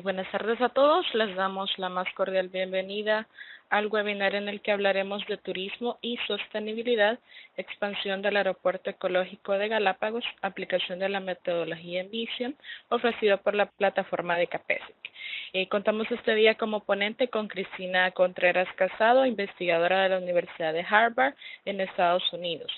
Buenas tardes a todos. Les damos la más cordial bienvenida al webinar en el que hablaremos de turismo y sostenibilidad, expansión del aeropuerto ecológico de Galápagos, aplicación de la metodología Envision, ofrecido por la plataforma de CAPESIC. Contamos este día como ponente con Cristina Contreras Casado, investigadora de la Universidad de Harvard en Estados Unidos.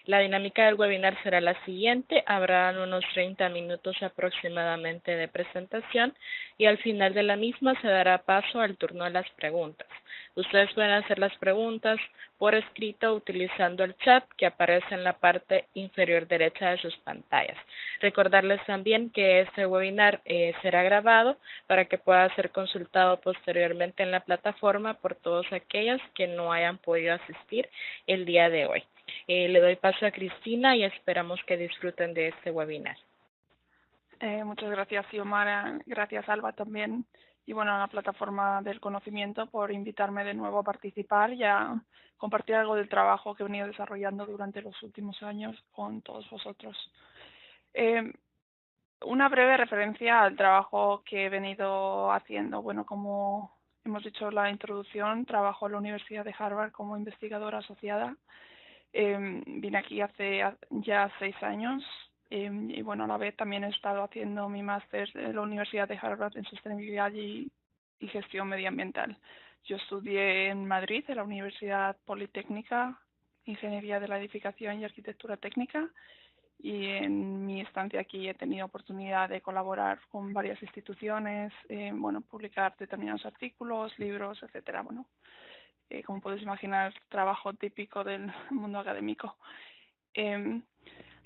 La dinámica del webinar será la siguiente: habrán unos 30 minutos aproximadamente de presentación y al final de la misma se dará paso al turno de las preguntas. Ustedes pueden hacer las preguntas por escrito utilizando el chat que aparece en la parte inferior derecha de sus pantallas. Recordarles también que este webinar será grabado para que pueda ser consultado posteriormente en la plataforma por todos aquellos que no hayan podido asistir el día de hoy. Le doy paso a Cristina y esperamos que disfruten de este webinar. Muchas gracias, Xiomara. Gracias, Alba, también. Y bueno, a la plataforma del conocimiento por invitarme de nuevo a participar y a compartir algo del trabajo que he venido desarrollando durante los últimos años con todos vosotros. Una breve referencia al trabajo que he venido haciendo. Bueno, como hemos dicho en la introducción, trabajo en la Universidad de Harvard como investigadora asociada. Vine aquí hace ya 6 años y bueno, a la vez también he estado haciendo mi máster en la Universidad de Harvard en sostenibilidad y gestión medioambiental. Yo estudié en Madrid, en la Universidad Politécnica, Ingeniería de la Edificación y Arquitectura Técnica, y en mi estancia aquí he tenido oportunidad de colaborar con varias instituciones, bueno, publicar determinados artículos, libros, etcétera. Bueno, como podéis imaginar, trabajo típico del mundo académico.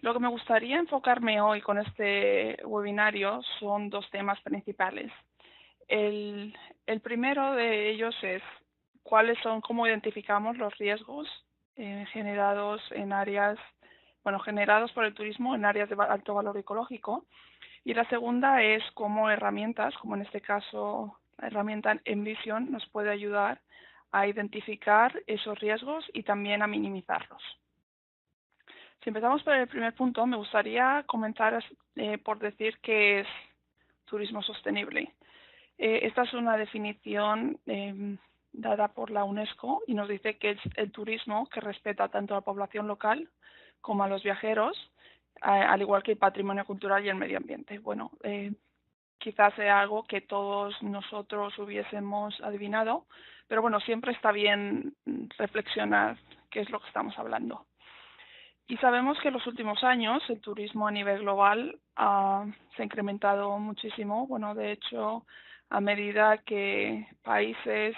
Lo que me gustaría enfocarme hoy con este webinario son 2 temas principales. El primero de ellos es cómo identificamos los riesgos generados en áreas, generados por el turismo en áreas de alto valor ecológico. Y la segunda es cómo herramientas, como en este caso la herramienta Envision, nos puede ayudar a identificar esos riesgos y también a minimizarlos. Si empezamos por el primer punto, me gustaría comenzar por decir qué es turismo sostenible. Esta es una definición dada por la UNESCO y nos dice que es el turismo que respeta tanto a la población local como a los viajeros, al igual que el patrimonio cultural y el medio ambiente. Bueno, quizás sea algo que todos nosotros hubiésemos adivinado, pero bueno, siempre está bien reflexionar qué es lo que estamos hablando. Y sabemos que en los últimos años el turismo a nivel global se ha incrementado muchísimo. Bueno, de hecho, a medida que países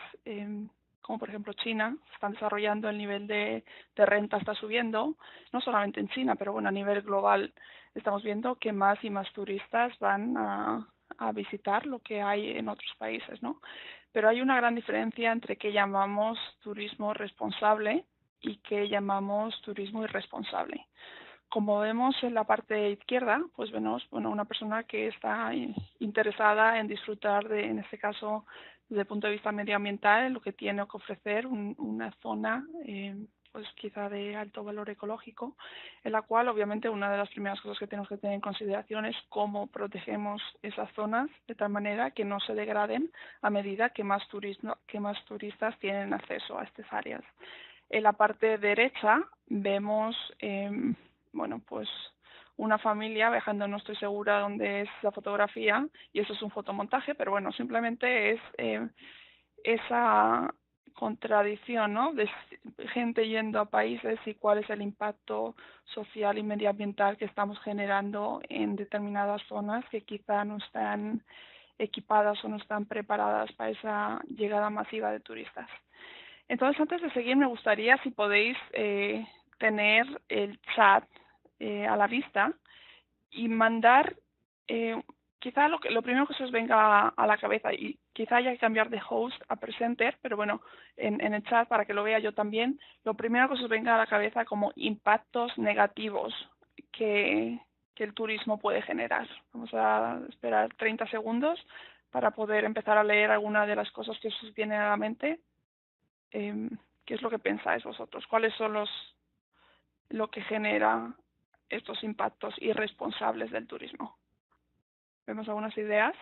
como por ejemplo China están desarrollando, el nivel de renta está subiendo, no solamente en China, pero bueno, a nivel global estamos viendo que más y más turistas van a visitar lo que hay en otros países, ¿no? Pero hay una gran diferencia entre qué llamamos turismo responsable y que llamamos turismo irresponsable. Como vemos en la parte izquierda, pues vemos una persona que está interesada en disfrutar de, en este caso, desde el punto de vista medioambiental, en lo que tiene que ofrecer una zona, pues quizá de alto valor ecológico, en la cual obviamente una de las primeras cosas que tenemos que tener en consideración es cómo protegemos esas zonas de tal manera que no se degraden a medida que más turistas tienen acceso a estas áreas. En la parte derecha vemos, pues una familia viajando, no estoy segura dónde es la fotografía, y eso es un fotomontaje, pero bueno, simplemente es esa contradicción, ¿no? De gente yendo a países y cuál es el impacto social y medioambiental que estamos generando en determinadas zonas que quizá no están equipadas o no están preparadas para esa llegada masiva de turistas. Entonces, antes de seguir, me gustaría, si podéis, tener el chat a la vista y mandar, quizá lo primero que se os venga a la cabeza, y quizá haya que cambiar de host a presenter, pero bueno, en el chat para que lo vea yo también, lo primero que se os venga a la cabeza como impactos negativos que el turismo puede generar. Vamos a esperar 30 segundos para poder empezar a leer alguna de las cosas que os vienen a la mente. ¿Qué es lo que pensáis vosotros? ¿Cuáles son lo que genera estos impactos irresponsables del turismo? ¿Vemos algunas ideas?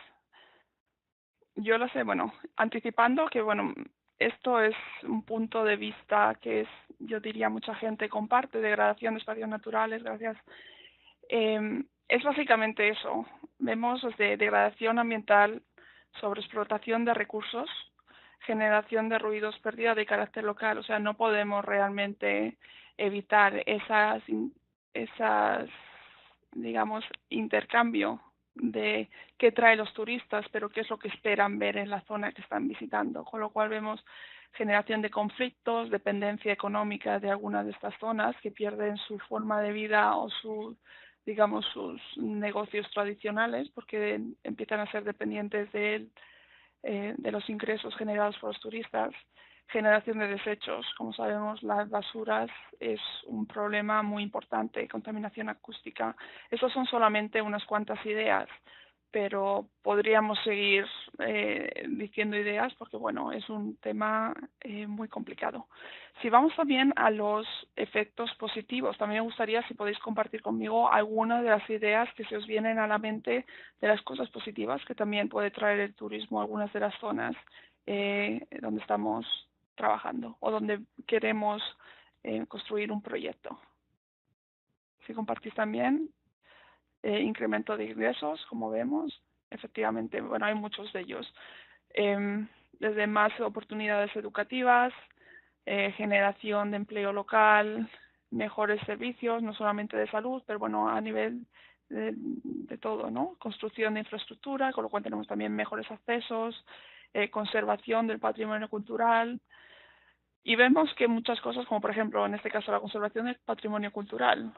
yo lo sé, bueno, anticipando que, bueno, esto es un punto de vista que es, yo diría, mucha gente comparte, degradación de espacios naturales, gracias. Es básicamente eso. Vemos desde degradación ambiental, sobreexplotación de recursos, generación de ruidos, pérdida de carácter local. O sea, no podemos realmente evitar esas, digamos, intercambio de qué trae los turistas, pero qué es lo que esperan ver en la zona que están visitando. Con lo cual vemos generación de conflictos, dependencia económica de algunas de estas zonas que pierden su forma de vida o su, digamos, sus negocios tradicionales porque empiezan a ser dependientes de los ingresos generados por los turistas. Generación de desechos. Como sabemos, las basuras es un problema muy importante, contaminación acústica. Esas son solamente unas cuantas ideas, pero podríamos seguir diciendo ideas porque, bueno, es un tema muy complicado. Si vamos también a los efectos positivos, también me gustaría si podéis compartir conmigo algunas de las ideas que se os vienen a la mente de las cosas positivas que también puede traer el turismo a algunas de las zonas donde estamos trabajando o donde queremos construir un proyecto. Si compartís también incremento de ingresos, como vemos, efectivamente, bueno, hay muchos de ellos. Desde más oportunidades educativas, generación de empleo local, mejores servicios, no solamente de salud, pero bueno, a nivel de todo, ¿no? Construcción de infraestructura, con lo cual tenemos también mejores accesos, conservación del patrimonio cultural. Y vemos que muchas cosas, como por ejemplo, en este caso, la conservación del patrimonio cultural,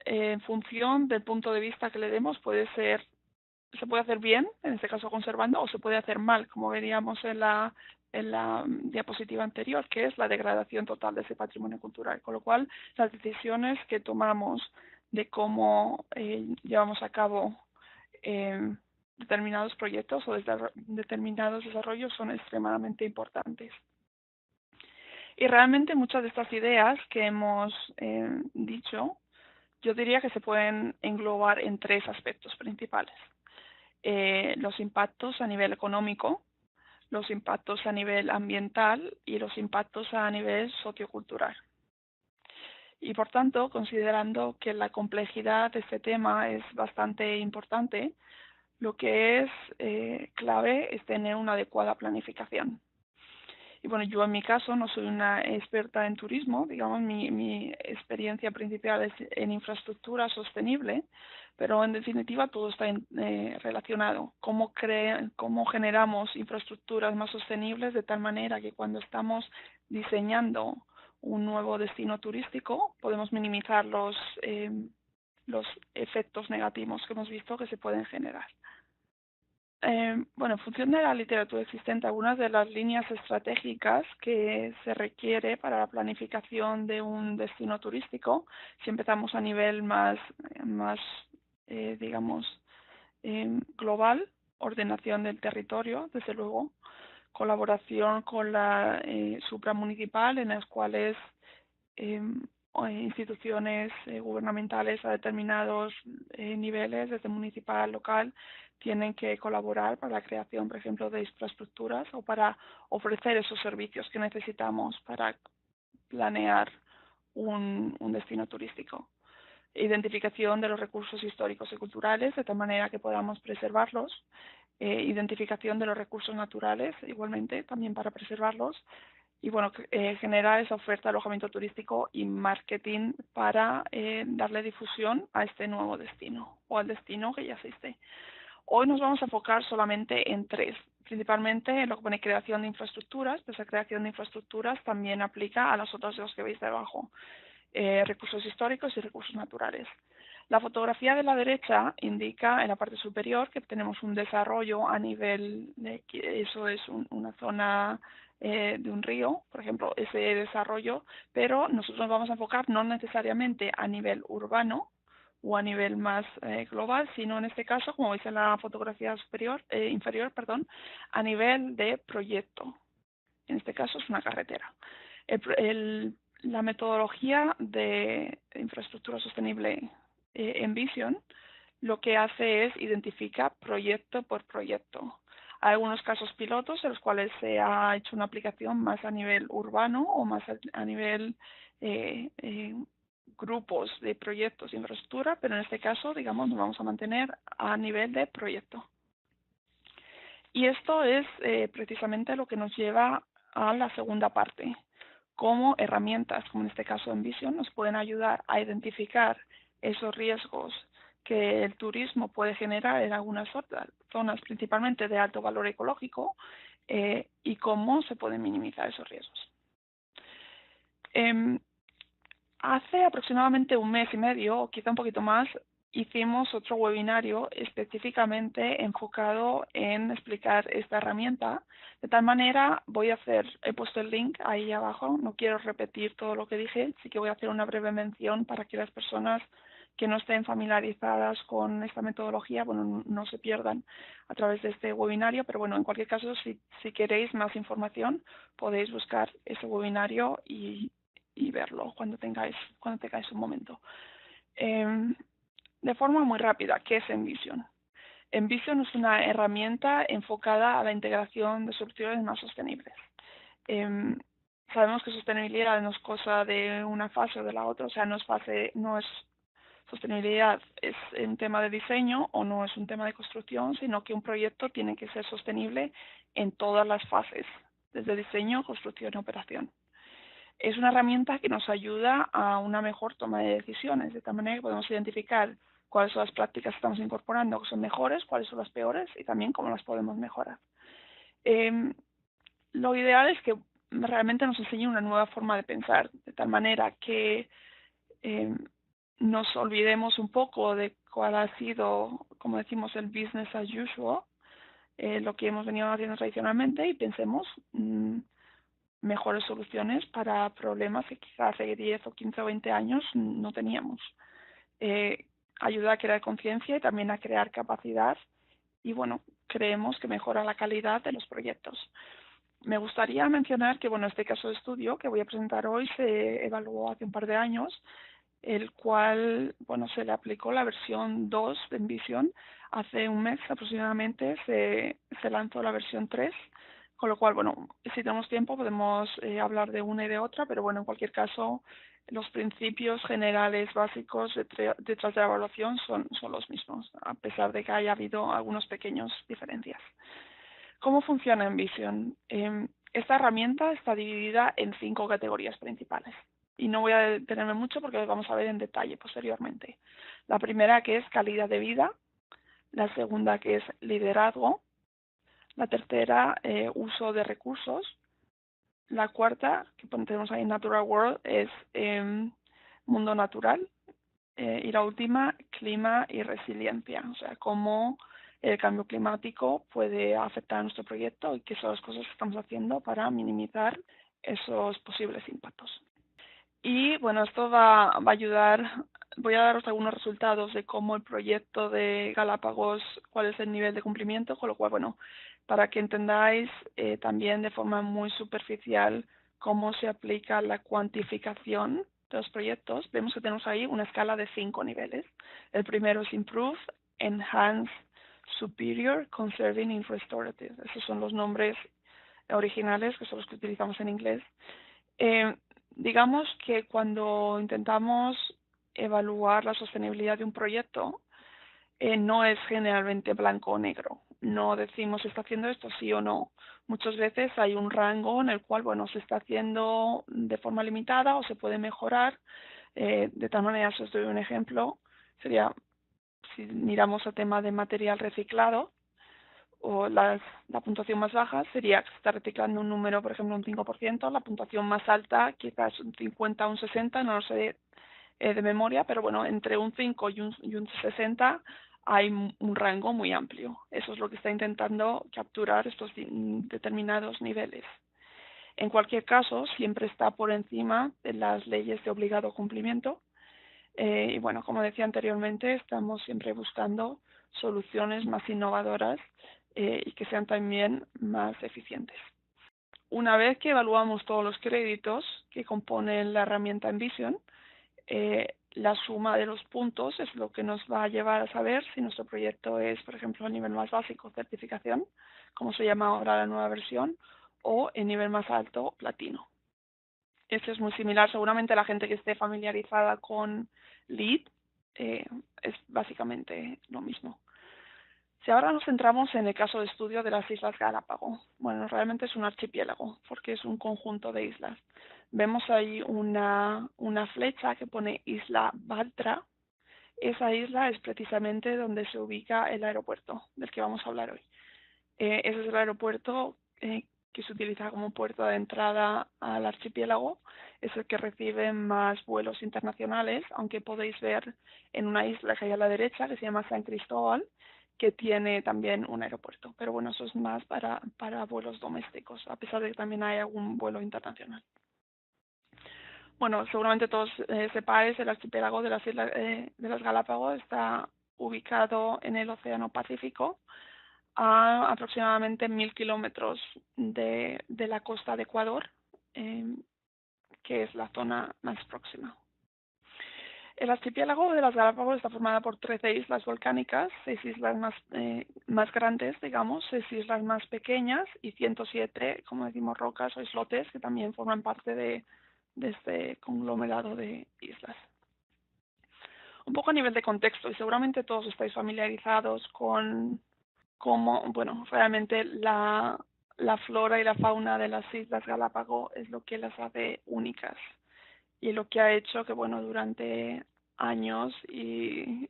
en función del punto de vista que le demos, se puede hacer bien, en este caso conservando, o se puede hacer mal, como veríamos en la diapositiva anterior, que es la degradación total de ese patrimonio cultural. Con lo cual, las decisiones que tomamos de cómo llevamos a cabo determinados proyectos o determinados desarrollos son extremadamente importantes. Y realmente muchas de estas ideas que hemos dicho, yo diría que se pueden englobar en tres aspectos principales. Los impactos a nivel económico, los impactos a nivel ambiental y los impactos a nivel sociocultural. Y por tanto, considerando que la complejidad de este tema es bastante importante, lo que es clave es tener una adecuada planificación. Y bueno, yo en mi caso no soy una experta en turismo, digamos, mi experiencia principal es en infraestructura sostenible, pero en definitiva todo está relacionado. Cómo generamos infraestructuras más sostenibles de tal manera que cuando estamos diseñando un nuevo destino turístico podemos minimizar los efectos negativos que hemos visto que se pueden generar. Bueno, en función de la literatura existente, algunas de las líneas estratégicas que se requiere para la planificación de un destino turístico, si empezamos a nivel más digamos, global, ordenación del territorio, desde luego, colaboración con la supramunicipal, en las cuales instituciones gubernamentales a determinados niveles, desde municipal, local, tienen que colaborar para la creación, por ejemplo, de infraestructuras o para ofrecer esos servicios que necesitamos para planear un destino turístico. Identificación de los recursos históricos y culturales, de tal manera que podamos preservarlos. Identificación de los recursos naturales, igualmente, también para preservarlos. Y bueno, generar esa oferta de alojamiento turístico y marketing para darle difusión a este nuevo destino o al destino que ya existe. Hoy nos vamos a enfocar solamente en tres, principalmente en lo que pone creación de infraestructuras, pues la creación de infraestructuras también aplica a las otras dos que veis debajo, recursos históricos y recursos naturales. La fotografía de la derecha indica en la parte superior que tenemos un desarrollo a nivel de que eso es una zona de un río, por ejemplo, ese desarrollo, pero nosotros nos vamos a enfocar no necesariamente a nivel urbano o a nivel más global, sino en este caso, como veis en la fotografía inferior, a nivel de proyecto. En este caso es una carretera. La metodología de infraestructura sostenible en Vision lo que hace es identificar proyecto por proyecto. Hay algunos casos pilotos en los cuales se ha hecho una aplicación más a nivel urbano o más a nivel eh, eh, grupos de proyectos de infraestructura, pero en este caso, digamos, nos vamos a mantener a nivel de proyecto. Y esto es precisamente lo que nos lleva a la segunda parte. Cómo herramientas, como en este caso Envision, nos pueden ayudar a identificar esos riesgos que el turismo puede generar en algunas zonas, principalmente de alto valor ecológico, y cómo se pueden minimizar esos riesgos. Hace aproximadamente un mes y medio, o quizá un poquito más, hicimos otro webinario específicamente enfocado en explicar esta herramienta. De tal manera, he puesto el link ahí abajo, no quiero repetir todo lo que dije, sí que voy a hacer una breve mención para que las personas que no estén familiarizadas con esta metodología, bueno, no se pierdan a través de este webinario, pero bueno, en cualquier caso, si queréis más información, podéis buscar ese webinario y verlo cuando tengáis un momento. De forma muy rápida, ¿qué es Envision? Envision es una herramienta enfocada a la integración de soluciones más sostenibles. Sabemos que sostenibilidad no es cosa de una fase o de la otra, o sea, no es sostenibilidad es un tema de diseño o no es un tema de construcción, sino que un proyecto tiene que ser sostenible en todas las fases, desde diseño, construcción y operación. Es una herramienta que nos ayuda a una mejor toma de decisiones, de tal manera que podemos identificar cuáles son las prácticas que estamos incorporando que son mejores, cuáles son las peores y también cómo las podemos mejorar. Lo ideal es que realmente nos enseñe una nueva forma de pensar, de tal manera que nos olvidemos un poco de cuál ha sido, como decimos, el business as usual, lo que hemos venido haciendo tradicionalmente y pensemos mejores soluciones para problemas que quizás hace 10 o 15 o 20 años no teníamos. Ayuda a crear conciencia y también a crear capacidad y bueno, creemos que mejora la calidad de los proyectos. Me gustaría mencionar que bueno, este caso de estudio que voy a presentar hoy se evaluó hace un par de años, el cual bueno, se le aplicó la versión 2 de Envision. Hace un mes aproximadamente se lanzó la versión 3, con lo cual, bueno, si tenemos tiempo podemos hablar de una y de otra, pero bueno, en cualquier caso, los principios generales básicos detrás de la evaluación son los mismos, a pesar de que haya habido algunas pequeñas diferencias. ¿Cómo funciona Envision? Esta herramienta está dividida en 5 categorías principales y no voy a detenerme mucho porque lo vamos a ver en detalle posteriormente. La primera, que es calidad de vida; la segunda, que es liderazgo; la tercera, uso de recursos; la cuarta, que tenemos ahí Natural World, es mundo natural; y la última, clima y resiliencia, o sea, cómo el cambio climático puede afectar a nuestro proyecto y qué son las cosas que estamos haciendo para minimizar esos posibles impactos. Y bueno, esto va a ayudar, voy a daros algunos resultados de cómo el proyecto de Galápagos, cuál es el nivel de cumplimiento, con lo cual, bueno, para que entendáis también de forma muy superficial cómo se aplica la cuantificación de los proyectos, vemos que tenemos ahí una escala de 5 niveles. El primero es Improve, Enhance, Superior, Conserving y Restorative. Esos son los nombres originales, que son los que utilizamos en inglés. Digamos que cuando intentamos evaluar la sostenibilidad de un proyecto, no es generalmente blanco o negro. No decimos se está haciendo esto sí o no. Muchas veces hay un rango en el cual, bueno, se está haciendo de forma limitada o se puede mejorar. De tal manera, si os doy un ejemplo, sería, si miramos el tema de material reciclado, o la puntuación más baja sería que se está reciclando un número, por ejemplo, un 5%, la puntuación más alta quizás un 50 o un 60, no lo sé de memoria, pero bueno, entre un 5 y un 60 hay un rango muy amplio. Eso es lo que está intentando capturar estos determinados niveles. En cualquier caso, siempre está por encima de las leyes de obligado cumplimiento. Y bueno, como decía anteriormente, estamos siempre buscando soluciones más innovadoras y que sean también más eficientes. Una vez que evaluamos todos los créditos que componen la herramienta Envision, la suma de los puntos es lo que nos va a llevar a saber si nuestro proyecto es, por ejemplo, a nivel más básico, certificación, como se llama ahora la nueva versión, o en nivel más alto, platino. Esto es muy similar, seguramente la gente que esté familiarizada con LEED es básicamente lo mismo. Si ahora nos centramos en el caso de estudio de las Islas Galápagos, bueno, realmente es un archipiélago porque es un conjunto de islas. Vemos ahí una flecha que pone Isla Baltra. Esa isla es precisamente donde se ubica el aeropuerto del que vamos a hablar hoy. Ese es el aeropuerto que se utiliza como puerto de entrada al archipiélago. Es el que recibe más vuelos internacionales, aunque podéis ver en una isla que hay a la derecha, que se llama San Cristóbal, que tiene también un aeropuerto. Pero bueno, eso es más para vuelos domésticos, a pesar de que también hay algún vuelo internacional. Bueno, seguramente todos sepáis, el archipiélago de las Islas de las Galápagos está ubicado en el Océano Pacífico, a aproximadamente 1000 kilómetros de la costa de Ecuador, que es la zona más próxima. El archipiélago de las Galápagos está formado por 13 islas volcánicas, 6 islas más grandes, digamos, 6 islas más pequeñas y 107, como decimos, rocas o islotes que también forman parte de este conglomerado de islas. Un poco a nivel de contexto, y seguramente todos estáis familiarizados con cómo, bueno, realmente la flora y la fauna de las Islas Galápagos es lo que las hace únicas y lo que ha hecho que, bueno, durante años y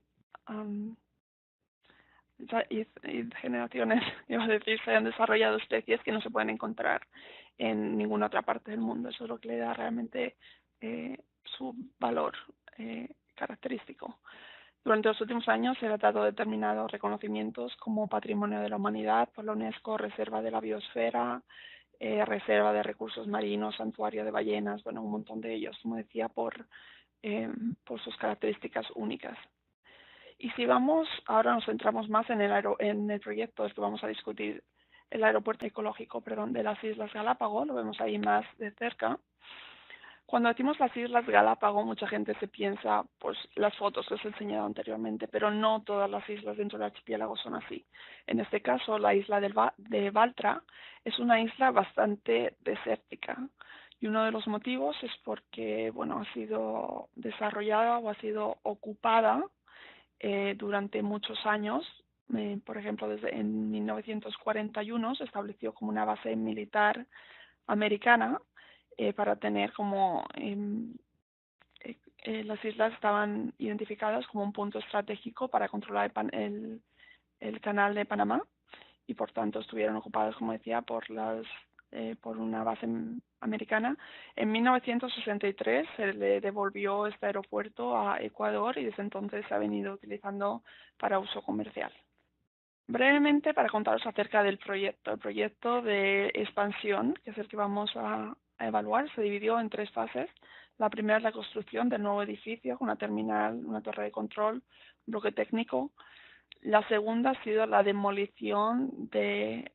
generaciones, iba a decir, se hayan desarrollado especies que no se pueden encontrar en ninguna otra parte del mundo. Eso es lo que le da realmente su valor característico. Durante los últimos años se ha dado determinados reconocimientos como Patrimonio de la Humanidad por la UNESCO, Reserva de la Biosfera, Reserva de Recursos Marinos, Santuario de Ballenas, bueno, un montón de ellos, como decía, por sus características únicas. Y si vamos, ahora nos centramos más en el proyecto, es que vamos a discutir el aeropuerto ecológico, perdón, de las Islas Galápagos, lo vemos ahí más de cerca. Cuando decimos las Islas Galápagos, mucha gente se piensa, pues, las fotos que os he enseñado anteriormente, pero no todas las islas dentro del archipiélago son así. En este caso, la isla de Baltra es una isla bastante desértica. Y uno de los motivos es porque, bueno, ha sido desarrollada o ha sido ocupada durante muchos años. Por ejemplo, desde en 1941 se estableció como una base militar americana para tener como las islas estaban identificadas como un punto estratégico para controlar el canal de Panamá y por tanto estuvieron ocupadas, como decía, por una base americana. En 1963 se le devolvió este aeropuerto a Ecuador y desde entonces se ha venido utilizando para uso comercial. Brevemente, para contaros acerca del proyecto. El proyecto de expansión, que es el que vamos a evaluar, se dividió en 3 fases. La primera es la construcción del nuevo edificio con una terminal, una torre de control, un bloque técnico. La segunda ha sido la demolición de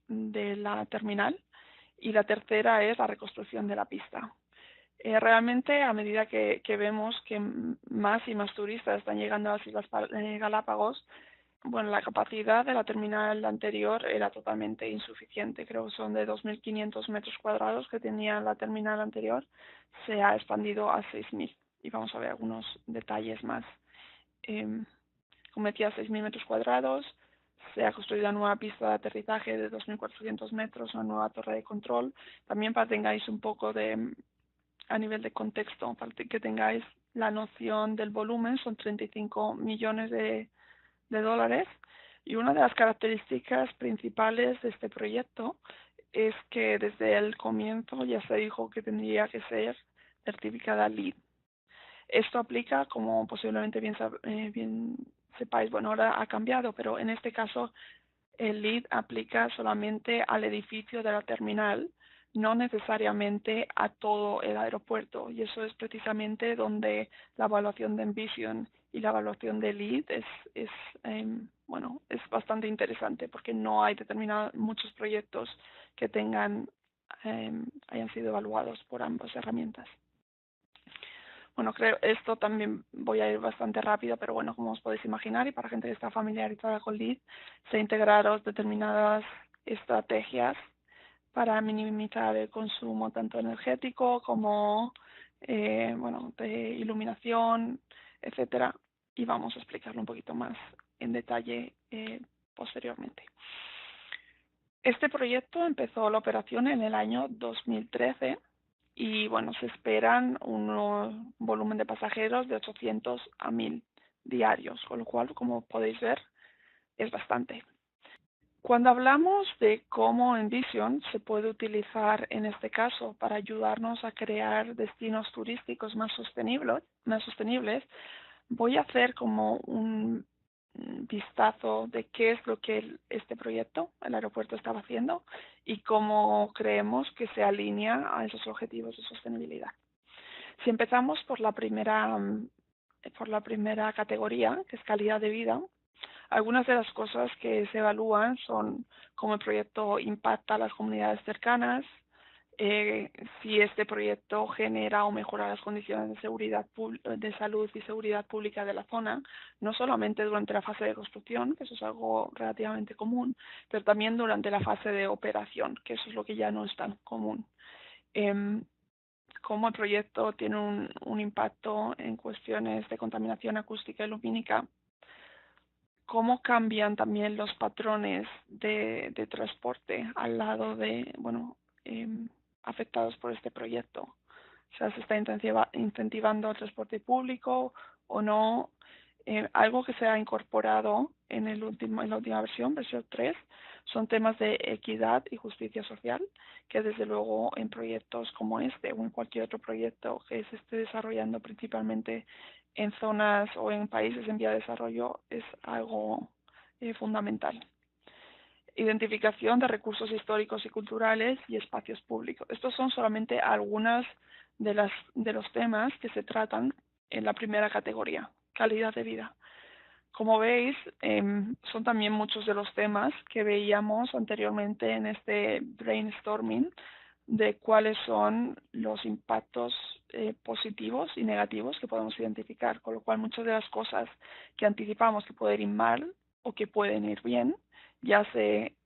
la terminal y la tercera es la reconstrucción de la pista. Realmente, a medida que vemos que más y más turistas están llegando a las Islas Galápagos, bueno, la capacidad de la terminal anterior era totalmente insuficiente. Creo que son de 2.500 metros cuadrados que tenía la terminal anterior. Se ha expandido a 6.000. Y vamos a ver algunos detalles más. Como decía, 6.000 metros cuadrados. Se ha construido una nueva pista de aterrizaje de 2.400 metros, una nueva torre de control. También para que tengáis un poco a nivel de contexto, para que tengáis la noción del volumen, son 35 millones de dólares. Y una de las características principales de este proyecto es que desde el comienzo ya se dijo que tendría que ser certificada LEED. Esto aplica, como posiblemente bien sepáis, bueno, ahora ha cambiado, pero en este caso el LEED aplica solamente al edificio de la terminal, no necesariamente a todo el aeropuerto. Y eso es precisamente donde la evaluación de Envision y la evaluación de LEED es bastante interesante porque no hay muchos proyectos que hayan sido evaluados por ambas herramientas. Bueno, creo esto también voy a ir bastante rápido, pero bueno, como os podéis imaginar, y para gente que está familiarizada con LEED, se integraron determinadas estrategias para minimizar el consumo tanto energético como bueno, de iluminación, etcétera, y vamos a explicarlo un poquito más en detalle posteriormente. Este proyecto empezó la operación en el año 2013 y bueno, se esperan un volumen de pasajeros de 800 a 1000 diarios, con lo cual, como podéis ver, es bastante. Cuando hablamos de cómo Envision se puede utilizar en este caso para ayudarnos a crear destinos turísticos más sostenibles, voy a hacer como un vistazo de qué es lo que este proyecto, el aeropuerto, estaba haciendo y cómo creemos que se alinea a esos objetivos de sostenibilidad. Si empezamos por la primera categoría, que es calidad de vida, algunas de las cosas que se evalúan son cómo el proyecto impacta a las comunidades cercanas, si este proyecto genera o mejora las condiciones de salud y seguridad pública de la zona, no solamente durante la fase de construcción, que eso es algo relativamente común, pero también durante la fase de operación, que eso es lo que ya no es tan común. Cómo el proyecto tiene un impacto en cuestiones de contaminación acústica y lumínica, cómo cambian también los patrones de transporte al lado de, bueno, afectados por este proyecto. O sea, se está incentivando el transporte público o no. Algo que se ha incorporado en la última versión 3, son temas de equidad y justicia social, que desde luego en proyectos como este o en cualquier otro proyecto que se esté desarrollando principalmente en zonas o en países en vía de desarrollo es algo fundamental. Identificación de recursos históricos y culturales y espacios públicos. Estos son solamente algunas de los temas que se tratan en la primera categoría, calidad de vida. Como veis, son también muchos de los temas que veíamos anteriormente en este brainstorming de cuáles son los impactos positivos y negativos que podemos identificar, con lo cual muchas de las cosas que anticipamos que pueden ir mal o que pueden ir bien ya se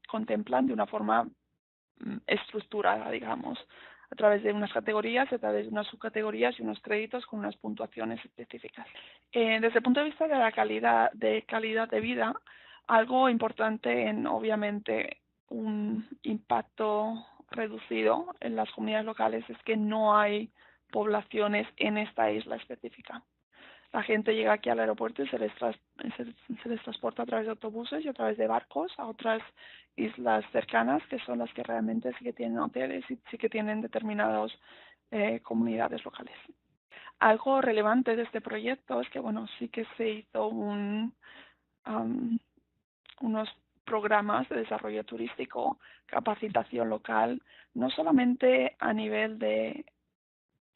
contemplan de una forma estructurada, digamos, a través de unas categorías, a través de unas subcategorías y unos créditos con unas puntuaciones específicas. Desde el punto de vista de la calidad de vida, algo importante en, obviamente, un impacto reducido en las comunidades locales es que no hay poblaciones en esta isla específica. La gente llega aquí al aeropuerto y se les transporta a través de autobuses y a través de barcos a otras islas cercanas, que son las que realmente sí que tienen hoteles y sí que tienen determinadas comunidades locales. Algo relevante de este proyecto es que, bueno, sí que se hizo unos programas de desarrollo turístico, capacitación local, no solamente a nivel de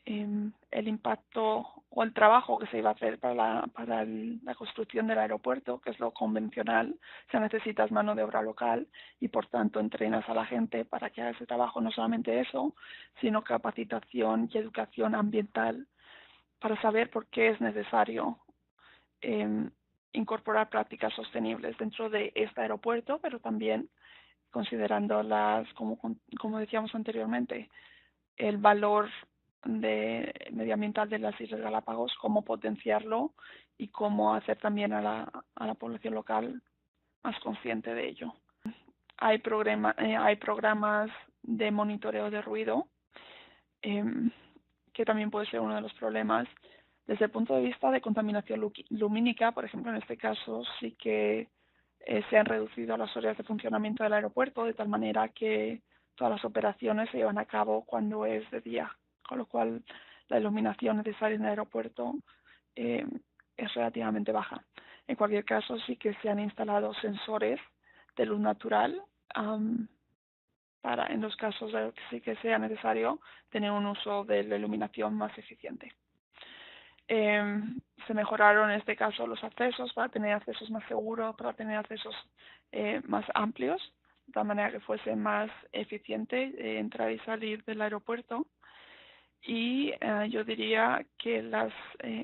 el impacto o el trabajo que se iba a hacer para la construcción del aeropuerto, que es lo convencional. Se necesita mano de obra local y por tanto entrenas a la gente para que haga ese trabajo, no solamente eso, sino capacitación y educación ambiental para saber por qué es necesario incorporar prácticas sostenibles dentro de este aeropuerto, pero también considerando como decíamos anteriormente, el valor medioambiental de las Islas Galápagos, cómo potenciarlo y cómo hacer también a la población local más consciente de ello. Hay programas de monitoreo de ruido, que también puede ser uno de los problemas. Desde el punto de vista de contaminación lumínica, por ejemplo, en este caso sí que se han reducido las horas de funcionamiento del aeropuerto de tal manera que todas las operaciones se llevan a cabo cuando es de día, con lo cual la iluminación necesaria en el aeropuerto es relativamente baja. En cualquier caso, sí que se han instalado sensores de luz natural para, en los casos de que sí que sea necesario, tener un uso de la iluminación más eficiente. Se mejoraron en este caso los accesos para tener accesos más seguros, para tener accesos más amplios, de tal manera que fuese más eficiente entrar y salir del aeropuerto. Y yo diría que la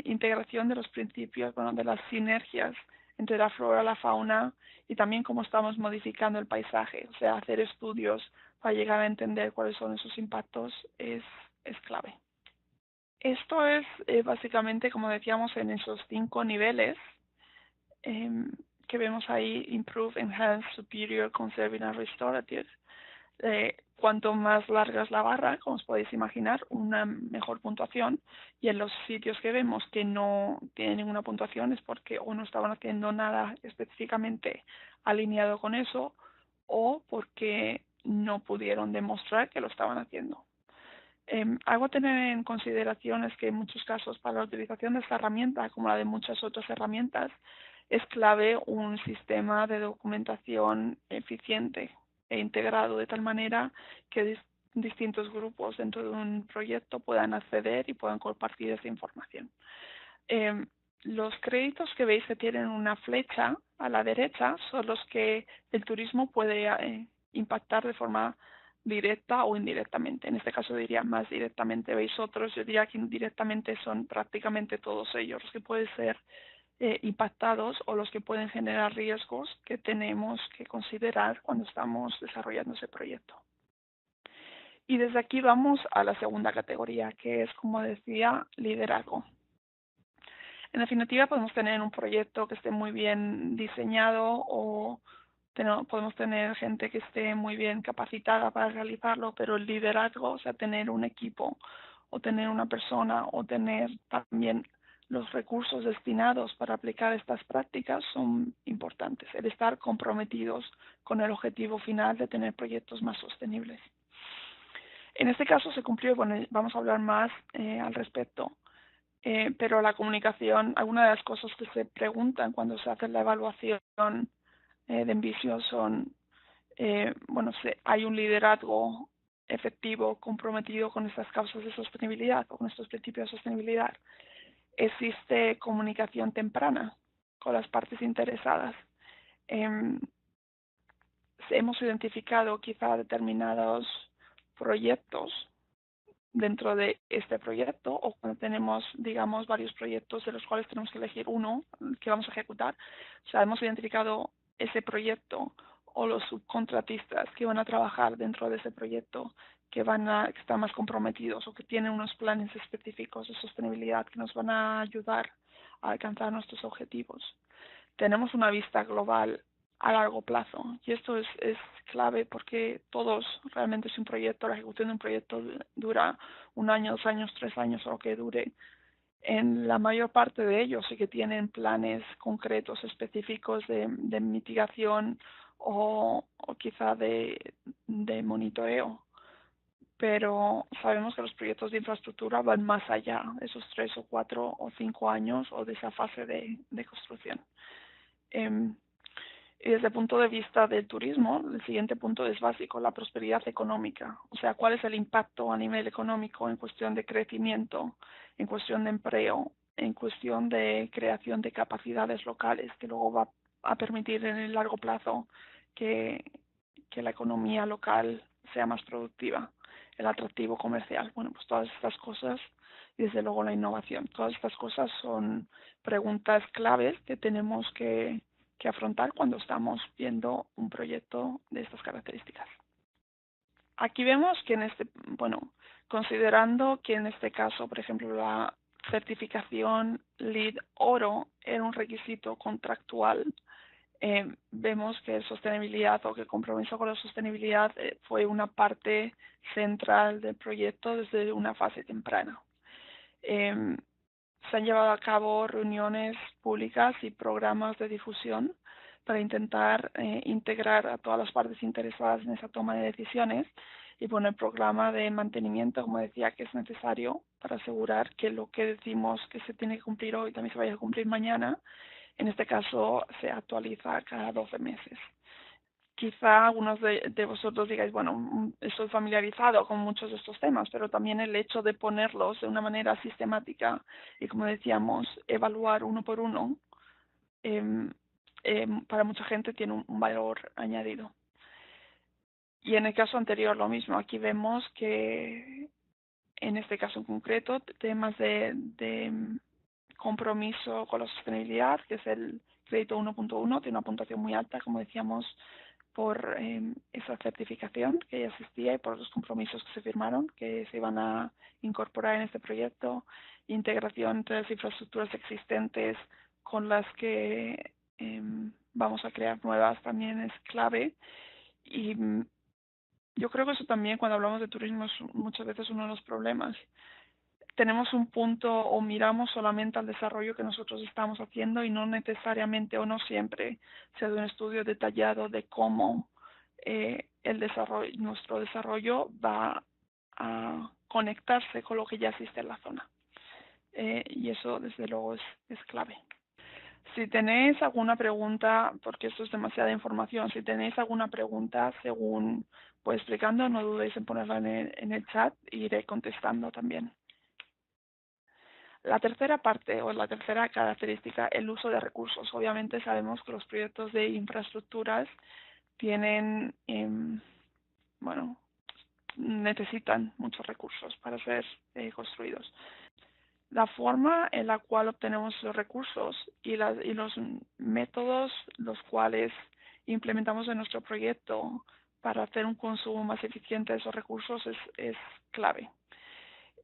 integración de los principios, bueno, de las sinergias entre la flora, la fauna y también cómo estamos modificando el paisaje, o sea, hacer estudios para llegar a entender cuáles son esos impactos es clave. Esto es básicamente, como decíamos, en esos 5 niveles em, que vemos ahí: Improve, Enhance, Superior, Conserving and Restorative. Cuanto más larga es la barra, como os podéis imaginar, una mejor puntuación. Y en los sitios que vemos que no tienen ninguna puntuación es porque o no estaban haciendo nada específicamente alineado con eso, o porque no pudieron demostrar que lo estaban haciendo. Algo a tener en consideración es que en muchos casos, para la utilización de esta herramienta, como la de muchas otras herramientas, es clave un sistema de documentación eficiente e integrado, de tal manera que distintos grupos dentro de un proyecto puedan acceder y puedan compartir esa información. Los créditos que veis que tienen una flecha a la derecha son los que el turismo puede impactar de forma directa o indirectamente. En este caso diría más directamente. Veis otros, yo diría que indirectamente son prácticamente todos ellos los que pueden ser impactados o los que pueden generar riesgos que tenemos que considerar cuando estamos desarrollando ese proyecto. Y desde aquí vamos a la segunda categoría, que es, como decía, liderazgo. En definitiva, podemos tener un proyecto que esté muy bien diseñado o podemos tener gente que esté muy bien capacitada para realizarlo, pero el liderazgo, o sea, tener un equipo o tener una persona o tener también los recursos destinados para aplicar estas prácticas son importantes. El estar comprometidos con el objetivo final de tener proyectos más sostenibles. En este caso se cumplió, bueno, vamos a hablar más al respecto. Pero la comunicación, algunas de las cosas que se preguntan cuando se hace la evaluación de Envisio son, bueno, hay un liderazgo efectivo comprometido con estas causas de sostenibilidad o con estos principios de sostenibilidad. Existe comunicación temprana con las partes interesadas. Hemos identificado quizá determinados proyectos dentro de este proyecto, o cuando tenemos, digamos, varios proyectos de los cuales tenemos que elegir uno que vamos a ejecutar. O sea, hemos identificado ese proyecto o los subcontratistas que van a trabajar dentro de ese proyecto, que estar más comprometidos o que tienen unos planes específicos de sostenibilidad que nos van a ayudar a alcanzar nuestros objetivos. Tenemos una vista global a largo plazo, y esto es clave porque todos, realmente, si un proyecto, la ejecución de un proyecto dura 1 año, 2 años, 3 años o lo que dure, en la mayor parte de ellos sí que tienen planes concretos específicos de mitigación o quizá de monitoreo, pero sabemos que los proyectos de infraestructura van más allá de esos 3 o 4 o 5 años o de esa fase de construcción. Y desde el punto de vista del turismo, el siguiente punto es básico: la prosperidad económica. O sea, cuál es el impacto a nivel económico en cuestión de crecimiento, en cuestión de empleo, en cuestión de creación de capacidades locales, que luego va a permitir en el largo plazo que la economía local sea más productiva, el atractivo comercial. Bueno, pues todas estas cosas, y desde luego la innovación. Todas estas cosas son preguntas claves que tenemos que afrontar cuando estamos viendo un proyecto de estas características. Aquí vemos que considerando que en este caso, por ejemplo, la certificación LEED Oro era un requisito contractual, vemos que sostenibilidad o que compromiso con la sostenibilidad fue una parte central del proyecto desde una fase temprana. Se han llevado a cabo reuniones públicas y programas de difusión para intentar integrar a todas las partes interesadas en esa toma de decisiones, y el programa de mantenimiento, como decía, que es necesario para asegurar que lo que decimos que se tiene que cumplir hoy también se vaya a cumplir mañana. En este caso se actualiza cada 12 meses. Quizá algunos de vosotros digáis, bueno, estoy familiarizado con muchos de estos temas, pero también el hecho de ponerlos de una manera sistemática y, como decíamos, evaluar uno por uno, para mucha gente tiene un valor añadido. Y en el caso anterior lo mismo. Aquí vemos que en este caso en concreto, temas de compromiso con la sostenibilidad, que es el crédito 1.1, tiene una puntuación muy alta, como decíamos, por esa certificación que ya existía y por los compromisos que se firmaron, que se iban a incorporar en este proyecto, integración entre las infraestructuras existentes con las que vamos a crear nuevas también es clave. Y yo creo que eso también, cuando hablamos de turismo, es muchas veces uno de los problemas. Tenemos un punto o miramos solamente al desarrollo que nosotros estamos haciendo y no necesariamente o no siempre se hace un estudio detallado de cómo nuestro desarrollo va a conectarse con lo que ya existe en la zona. Y eso, desde luego, es clave. Si tenéis alguna pregunta, porque esto es demasiada información, si tenéis alguna pregunta según voy explicando, no dudéis en ponerla en el chat e iré contestando también. La tercera parte o la tercera característica, el uso de recursos. Obviamente sabemos que los proyectos de infraestructuras tienen, bueno, necesitan muchos recursos para ser construidos. La forma en la cual obtenemos los recursos y los métodos los cuales implementamos en nuestro proyecto para hacer un consumo más eficiente de esos recursos es clave.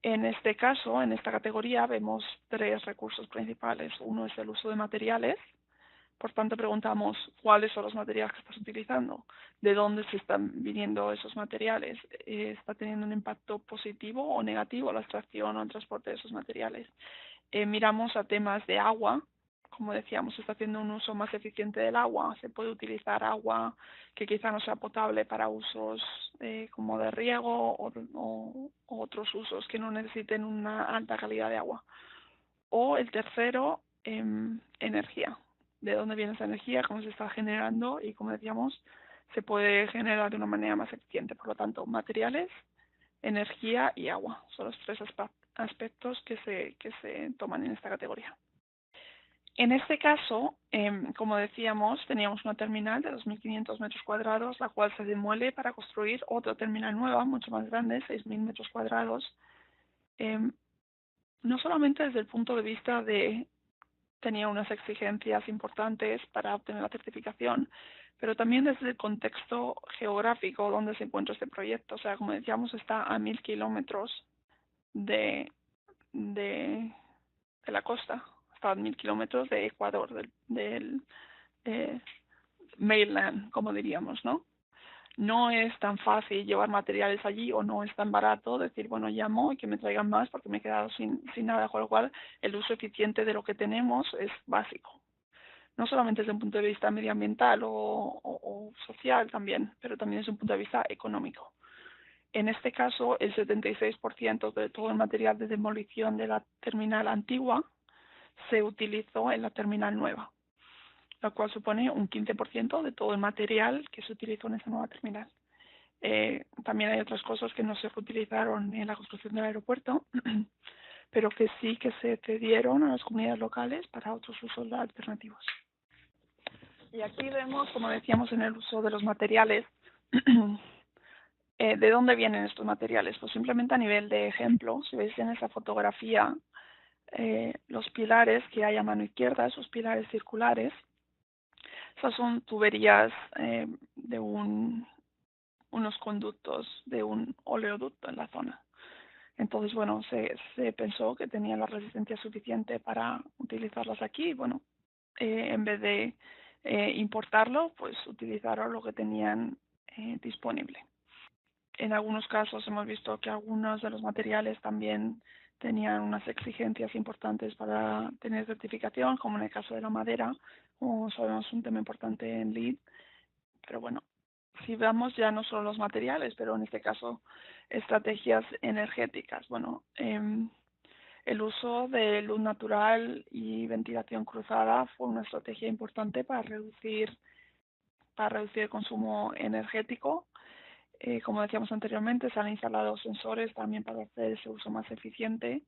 En este caso, en esta categoría, vemos tres recursos principales. Uno es el uso de materiales. Por tanto, preguntamos cuáles son los materiales que estás utilizando, de dónde se están viniendo esos materiales, está teniendo un impacto positivo o negativo la extracción o el transporte de esos materiales. Miramos a temas de agua, como decíamos, se está haciendo un uso más eficiente del agua, se puede utilizar agua que quizá no sea potable para usos como de riego o otros usos que no necesiten una alta calidad de agua. O el tercero, energía. ¿De dónde viene esa energía? ¿Cómo se está generando? Y como decíamos, se puede generar de una manera más eficiente. Por lo tanto, materiales, energía y agua son los tres aspectos que se toman en esta categoría. En este caso, como decíamos, teníamos una terminal de 2.500 metros cuadrados, la cual se demuele para construir otra terminal nueva, mucho más grande, 6.000 metros cuadrados. No solamente desde el punto de vista de tenía unas exigencias importantes para obtener la certificación, pero también desde el contexto geográfico donde se encuentra este proyecto. O sea, como decíamos, está a 1.000 kilómetros de, de, de la costa, está a 1.000 kilómetros de Ecuador, del mainland, como diríamos, ¿no? No es tan fácil llevar materiales allí o no es tan barato decir, bueno, llamo y que me traigan más porque me he quedado sin nada, con lo cual el uso eficiente de lo que tenemos es básico. No solamente desde un punto de vista medioambiental o social también, pero también desde un punto de vista económico. En este caso, el 76% de todo el material de demolición de la terminal antigua se utilizó en la terminal nueva, lo cual supone un 15% de todo el material que se utilizó en esa nueva terminal. También hay otras cosas que no se utilizaron en la construcción del aeropuerto, pero que sí que se cedieron a las comunidades locales para otros usos alternativos. Y aquí vemos, como decíamos, en el uso de los materiales, ¿de dónde vienen estos materiales? Pues simplemente a nivel de ejemplo, si veis en esa fotografía, los pilares que hay a mano izquierda, esos pilares circulares, esas son tuberías de unos conductos de un oleoducto en la zona. Entonces, bueno, se pensó que tenían la resistencia suficiente para utilizarlas aquí. Bueno, en vez de importarlo, pues utilizaron lo que tenían disponible. En algunos casos hemos visto que algunos de los materiales también tenían unas exigencias importantes para tener certificación, como en el caso de la madera, como sabemos, un tema importante en LEED. Pero bueno, si vemos ya no solo los materiales, pero en este caso estrategias energéticas. Bueno, el uso de luz natural y ventilación cruzada fue una estrategia importante para reducir el consumo energético. Como decíamos anteriormente, se han instalado sensores también para hacer ese uso más eficiente.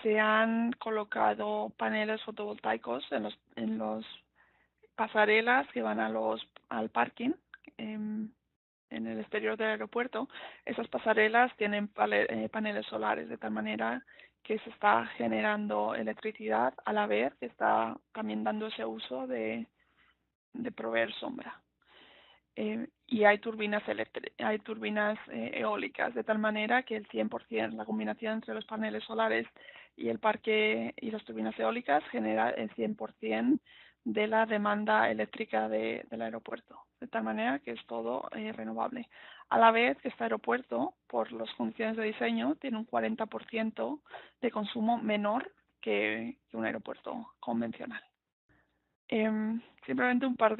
Se han colocado paneles fotovoltaicos en los pasarelas que van al parking. en el exterior del aeropuerto, esas pasarelas tienen paneles solares, de tal manera que se está generando electricidad a la vez que está también dando ese uso de proveer sombra. Y hay turbinas eólicas, de tal manera que el 100%, la combinación entre los paneles solares y el parque y las turbinas eólicas genera el 100% de la demanda eléctrica del aeropuerto, de tal manera que es todo renovable. A la vez que este aeropuerto, por las condiciones de diseño, tiene un 40% de consumo menor que un aeropuerto convencional. Simplemente un par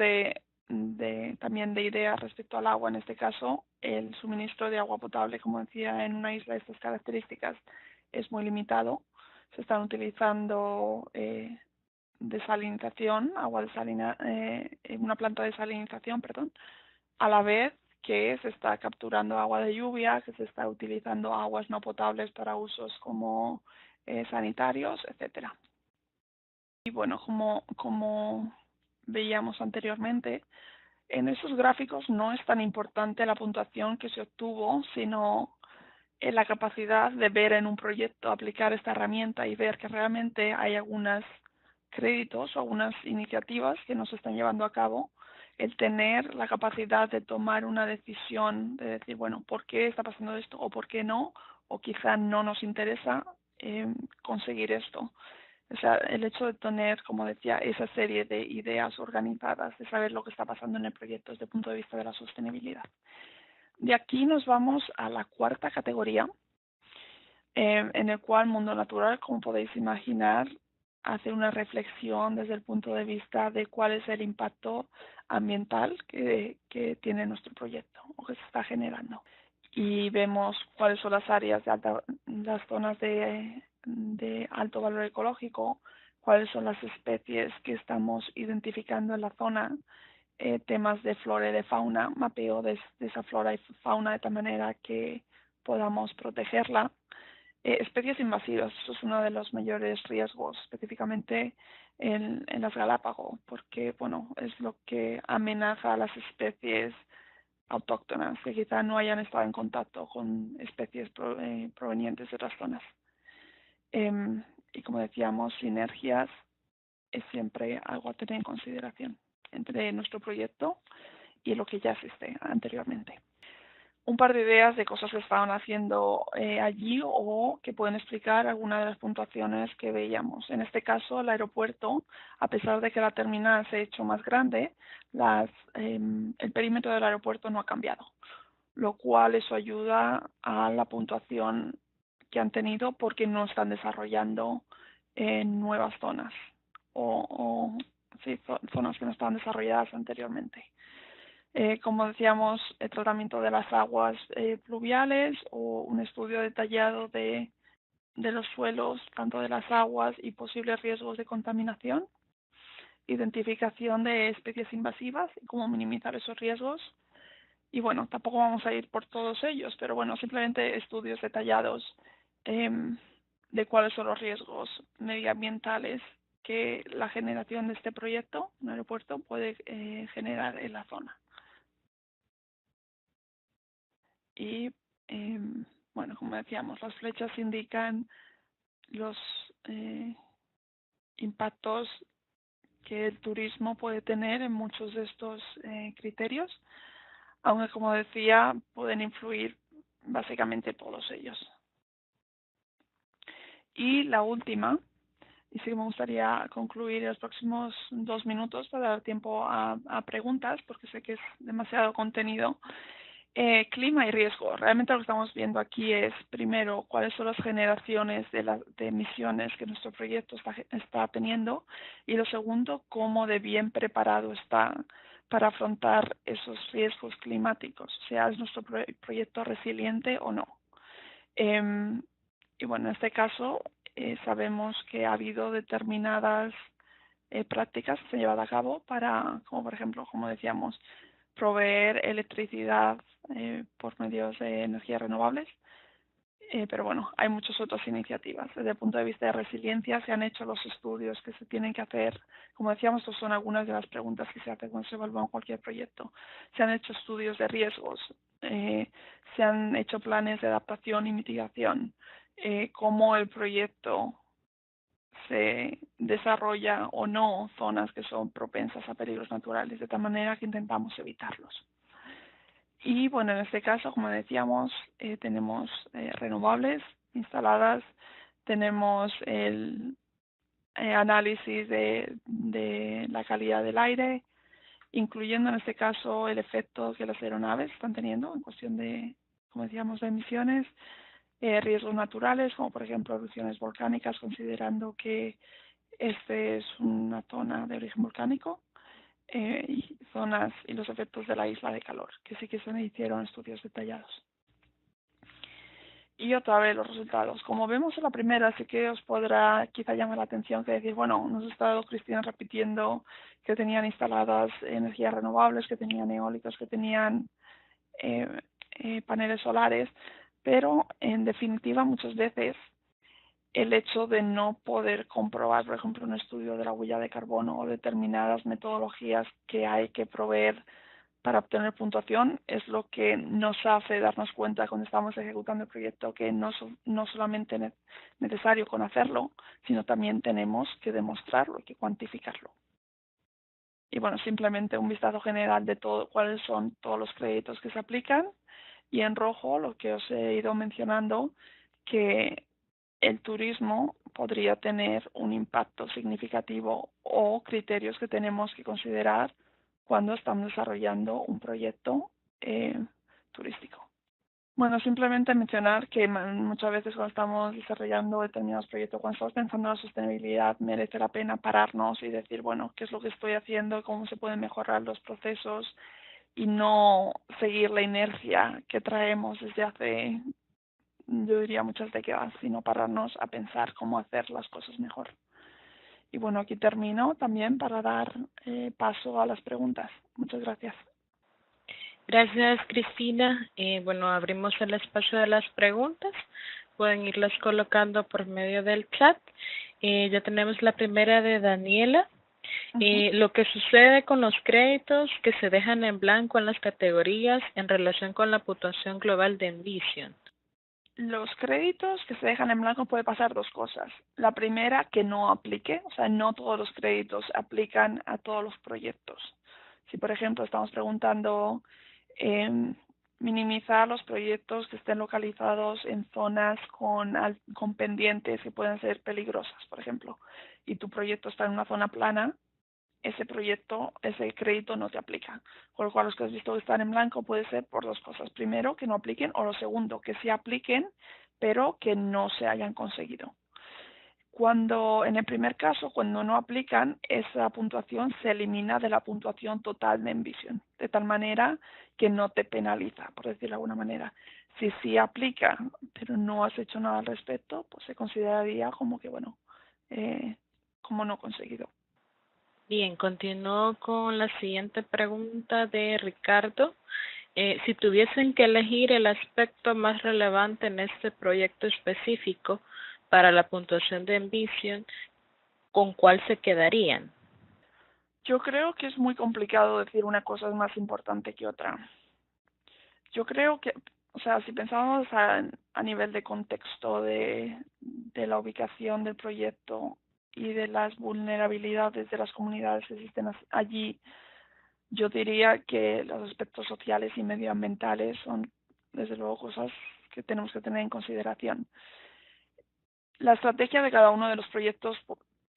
también de ideas respecto al agua. En este caso, el suministro de agua potable, como decía, en una isla de estas características es muy limitado. Se están utilizando desalinización, una planta de desalinización, perdón, a la vez que se está capturando agua de lluvia, que se está utilizando aguas no potables para usos como sanitarios, etcétera. Y bueno, como veíamos anteriormente, en esos gráficos no es tan importante la puntuación que se obtuvo, sino la capacidad de ver en un proyecto, aplicar esta herramienta y ver que realmente hay algunos créditos o algunas iniciativas que no se están llevando a cabo, el tener la capacidad de tomar una decisión, de decir, bueno, ¿por qué está pasando esto o por qué no? O quizá no nos interesa conseguir esto. O sea, el hecho de tener, como decía, esa serie de ideas organizadas, de saber lo que está pasando en el proyecto desde el punto de vista de la sostenibilidad. De aquí nos vamos a la cuarta categoría, en el cual Mundo Natural, como podéis imaginar, hace una reflexión desde el punto de vista de cuál es el impacto ambiental que tiene nuestro proyecto o que se está generando. Y vemos cuáles son las áreas las zonas de alto valor ecológico, cuáles son las especies que estamos identificando en la zona, temas de flora y de fauna, mapeo de esa flora y fauna de tal manera que podamos protegerla. Especies invasivas, eso es uno de los mayores riesgos, específicamente en las Galápagos, porque bueno, es lo que amenaza a las especies autóctonas que quizá no hayan estado en contacto con especies provenientes de otras zonas. Y como decíamos, sinergias es siempre algo a tener en consideración entre nuestro proyecto y lo que ya existe anteriormente. Un par de ideas de cosas que estaban haciendo allí o que pueden explicar alguna de las puntuaciones que veíamos. En este caso, el aeropuerto, a pesar de que la terminal se ha hecho más grande, el perímetro del aeropuerto no ha cambiado, lo cual eso ayuda a la puntuación que han tenido porque no están desarrollando nuevas zonas o sí, zonas que no estaban desarrolladas anteriormente. Como decíamos, el tratamiento de las aguas pluviales o un estudio detallado de los suelos, tanto de las aguas y posibles riesgos de contaminación, identificación de especies invasivas y cómo minimizar esos riesgos. Y bueno, tampoco vamos a ir por todos ellos, pero bueno, simplemente estudios detallados de cuáles son los riesgos medioambientales que la generación de este proyecto, un aeropuerto, puede generar en la zona. Y bueno, como decíamos, las flechas indican los impactos que el turismo puede tener en muchos de estos criterios, aunque como decía, pueden influir básicamente todos ellos. Y la última, y sí que me gustaría concluir en los próximos 2 minutos para dar tiempo a preguntas, porque sé que es demasiado contenido. Clima y riesgo. Realmente lo que estamos viendo aquí es, primero, cuáles son las generaciones de emisiones que nuestro proyecto está teniendo y lo segundo, cómo de bien preparado está para afrontar esos riesgos climáticos, o sea, es nuestro proyecto resiliente o no. Y bueno, en este caso sabemos que ha habido determinadas prácticas que se han llevado a cabo para, como por ejemplo, como decíamos, proveer electricidad por medios de energías renovables Pero bueno, hay muchas otras iniciativas. Desde el punto de vista de resiliencia se han hecho los estudios que se tienen que hacer. Como decíamos, estas son algunas de las preguntas que se hacen cuando se evalúa cualquier proyecto. Se han hecho estudios de riesgos, se han hecho planes de adaptación y mitigación, cómo el proyecto se desarrolla o no zonas que son propensas a peligros naturales, de tal manera que intentamos evitarlos. Y bueno, en este caso, como decíamos, tenemos renovables instaladas, tenemos el análisis de la calidad del aire, incluyendo en este caso el efecto que las aeronaves están teniendo en cuestión de, como decíamos, de emisiones, riesgos naturales, como por ejemplo erupciones volcánicas, considerando que este es una zona de origen volcánico, y zonas y los efectos de la isla de calor, que sí que se hicieron estudios detallados. Y otra vez los resultados. Como vemos en la primera, sí que os podrá quizá llamar la atención que decir, bueno, nos ha estado Cristina repitiendo que tenían instaladas energías renovables, que tenían eólicos, que tenían paneles solares, pero en definitiva muchas veces el hecho de no poder comprobar, por ejemplo, un estudio de la huella de carbono o determinadas metodologías que hay que proveer para obtener puntuación es lo que nos hace darnos cuenta cuando estamos ejecutando el proyecto que no solamente es necesario conocerlo, sino también tenemos que demostrarlo y que cuantificarlo. Y bueno, simplemente un vistazo general de todo, cuáles son todos los créditos que se aplican, y en rojo lo que os he ido mencionando, que el turismo podría tener un impacto significativo o criterios que tenemos que considerar cuando estamos desarrollando un proyecto turístico. Bueno, simplemente mencionar que muchas veces cuando estamos desarrollando determinados proyectos, cuando estamos pensando en la sostenibilidad, merece la pena pararnos y decir, bueno, ¿qué es lo que estoy haciendo? ¿Cómo se pueden mejorar los procesos? Y no seguir la inercia que traemos desde hace, yo diría, muchas décadas, sino pararnos a pensar cómo hacer las cosas mejor. Y bueno, aquí termino también para dar paso a las preguntas. Muchas gracias. Gracias, Cristina. Bueno, abrimos el espacio de las preguntas. Pueden irlas colocando por medio del chat. Ya tenemos la primera de Daniela. Lo que sucede con los créditos que se dejan en blanco en las categorías en relación con la puntuación global de Envision. Los créditos que se dejan en blanco puede pasar dos cosas. La primera, que no aplique, o sea, no todos los créditos aplican a todos los proyectos. Si, por ejemplo, estamos preguntando minimizar los proyectos que estén localizados en zonas con pendientes que pueden ser peligrosas, por ejemplo, y tu proyecto está en una zona plana, ese proyecto, ese crédito no te aplica. Con lo cual, los que has visto que están en blanco puede ser por dos cosas. Primero, que no apliquen, o lo segundo, que sí apliquen, pero que no se hayan conseguido. Cuando, en el primer caso, cuando no aplican, esa puntuación se elimina de la puntuación total de Envision, de tal manera que no te penaliza, por decirlo de alguna manera. Si sí aplica, pero no has hecho nada al respecto, pues se consideraría como que, bueno, como no conseguido. Bien, continúo con la siguiente pregunta de Ricardo. Si tuviesen que elegir el aspecto más relevante en este proyecto específico para la puntuación de Envision, ¿con cuál se quedarían? Yo creo que es muy complicado decir una cosa es más importante que otra. Yo creo que, o sea, si pensamos a nivel de contexto de la ubicación del proyecto y de las vulnerabilidades de las comunidades que existen allí, yo diría que los aspectos sociales y medioambientales son, desde luego, cosas que tenemos que tener en consideración. La estrategia de cada uno de los proyectos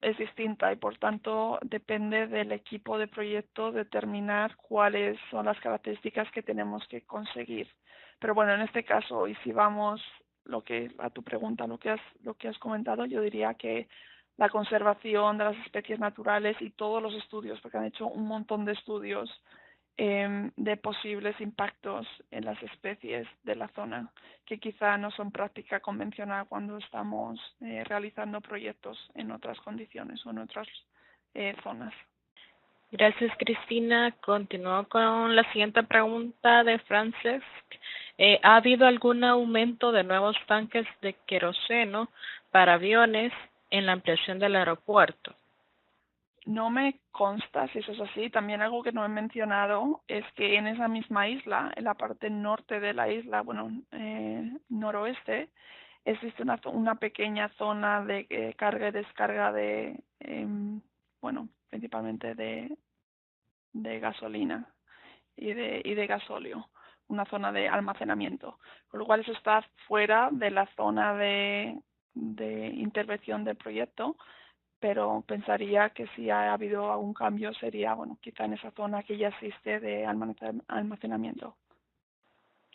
es distinta y por tanto depende del equipo de proyecto determinar cuáles son las características que tenemos que conseguir. Pero bueno, en este caso, y si vamos a tu pregunta, lo que has comentado, yo diría que la conservación de las especies naturales y todos los estudios, porque han hecho un montón de estudios de posibles impactos en las especies de la zona, que quizá no son práctica convencional cuando estamos realizando proyectos en otras condiciones o en otras zonas. Gracias, Cristina. Continúo con la siguiente pregunta de Francesc. ¿Ha habido algún aumento de nuevos tanques de queroseno para aviones en la ampliación del aeropuerto? No me consta si eso es así. También algo que no he mencionado es que en esa misma isla, en la parte norte de la isla, bueno, noroeste, existe una pequeña zona de carga y descarga de, bueno, principalmente de gasolina y de gasóleo, una zona de almacenamiento, con lo cual eso está fuera de la zona de intervención del proyecto, pero pensaría que si ha habido algún cambio sería, bueno, quizá en esa zona que ya existe de almacenamiento.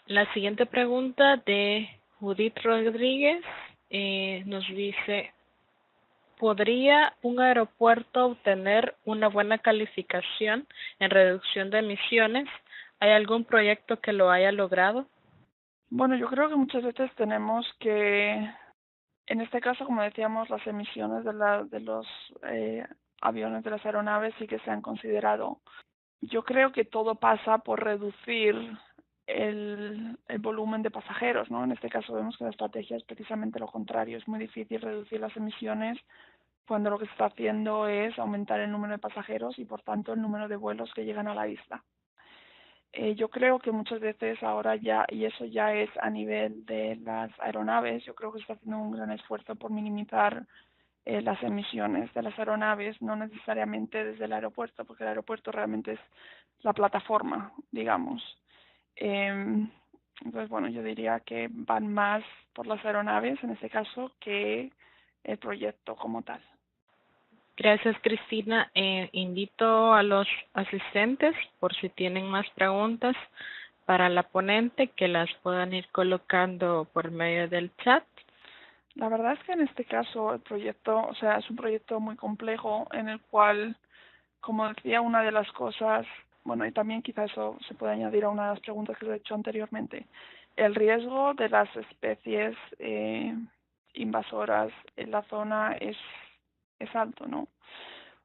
La siguiente pregunta de Judith Rodríguez nos dice, ¿podría un aeropuerto obtener una buena calificación en reducción de emisiones? ¿Hay algún proyecto que lo haya logrado? Bueno, yo creo que muchas veces tenemos que, en este caso, como decíamos, las emisiones de los aviones, de las aeronaves sí que se han considerado. Yo creo que todo pasa por reducir el volumen de pasajeros, ¿no? En este caso vemos que la estrategia es precisamente lo contrario. Es muy difícil reducir las emisiones cuando lo que se está haciendo es aumentar el número de pasajeros y, por tanto, el número de vuelos que llegan a la isla. Yo creo que muchas veces ahora ya, y eso ya es a nivel de las aeronaves, yo creo que se está haciendo un gran esfuerzo por minimizar las emisiones de las aeronaves, no necesariamente desde el aeropuerto, porque el aeropuerto realmente es la plataforma, digamos. Entonces, bueno, yo diría que van más por las aeronaves en este caso que el proyecto como tal. Gracias, Cristina. Invito a los asistentes, por si tienen más preguntas para la ponente, que las puedan ir colocando por medio del chat. La verdad es que en este caso el proyecto, o sea, es un proyecto muy complejo en el cual, como decía, una de las cosas, bueno, y también quizá eso se puede añadir a una de las preguntas que os he hecho anteriormente, el riesgo de las especies invasoras en la zona es alto, ¿no?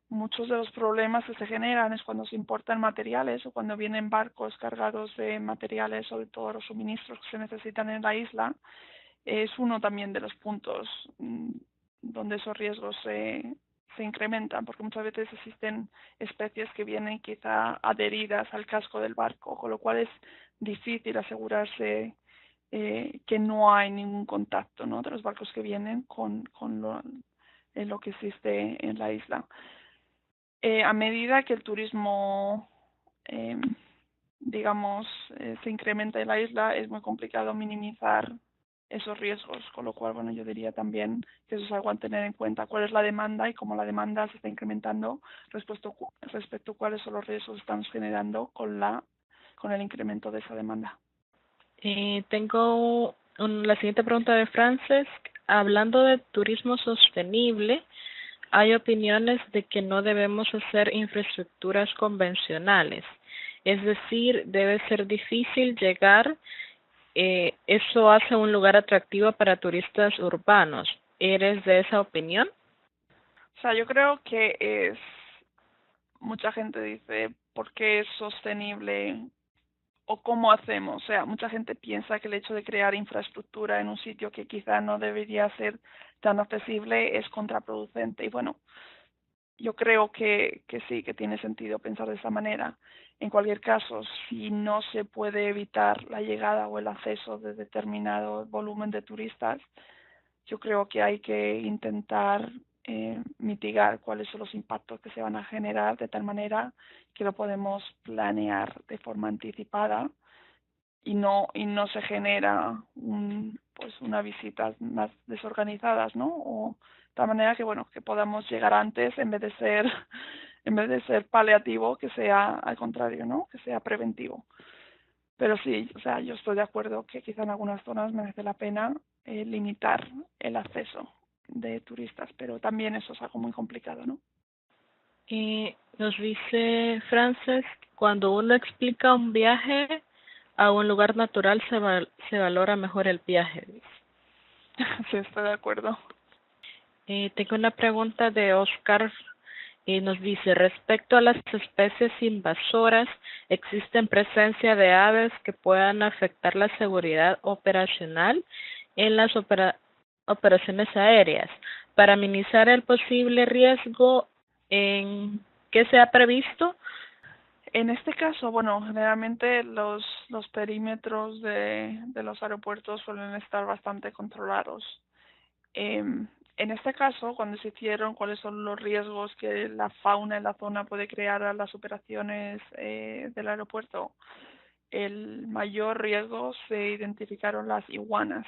Muchos de los problemas que se generan es cuando se importan materiales o cuando vienen barcos cargados de materiales o de todos los suministros que se necesitan en la isla. Es uno también de los puntos donde esos riesgos se incrementan, porque muchas veces existen especies que vienen quizá adheridas al casco del barco, con lo cual es difícil asegurarse que no hay ningún contacto, ¿no?, de los barcos que vienen con lo que existe en la isla. A medida que el turismo, eh, digamos, se incrementa en la isla, es muy complicado minimizar esos riesgos, con lo cual, bueno, yo diría también que eso es algo a tener en cuenta, cuál es la demanda y cómo la demanda se está incrementando respecto a cuáles son los riesgos que estamos generando con el incremento de esa demanda. Tengo la siguiente pregunta de Frances. Hablando de turismo sostenible, hay opiniones de que no debemos hacer infraestructuras convencionales. Es decir, debe ser difícil llegar. Eso hace un lugar atractivo para turistas urbanos. ¿Eres de esa opinión? O sea, yo creo que mucha gente dice, ¿por qué es sostenible o cómo hacemos? O sea, mucha gente piensa que el hecho de crear infraestructura en un sitio que quizá no debería ser tan accesible es contraproducente. Y bueno, yo creo que sí, que tiene sentido pensar de esa manera. En cualquier caso, si no se puede evitar la llegada o el acceso de determinado volumen de turistas, yo creo que hay que intentar mitigar cuáles son los impactos que se van a generar de tal manera que lo podemos planear de forma anticipada y no se genera pues una visitas más desorganizadas, ¿no? O de tal manera que bueno, que podamos llegar antes en vez de ser en vez de ser paliativo, que sea al contrario, ¿no? Que sea preventivo. Pero sí, o sea, yo estoy de acuerdo que quizá en algunas zonas merece la pena limitar el acceso de turistas, pero también eso es algo muy complicado, ¿no? Nos dice Frances, cuando uno explica un viaje a un lugar natural se valora mejor el viaje. Sí, estoy de acuerdo. Tengo una pregunta de Oscar Y nos dice, respecto a las especies invasoras, ¿existen presencia de aves que puedan afectar la seguridad operacional en las operaciones aéreas? Para minimizar el posible riesgo en que se ha previsto. En este caso, bueno, generalmente los perímetros de los aeropuertos suelen estar bastante controlados. En este caso, cuando se hicieron cuáles son los riesgos que la fauna en la zona puede crear a las operaciones del aeropuerto, el mayor riesgo se identificaron las iguanas.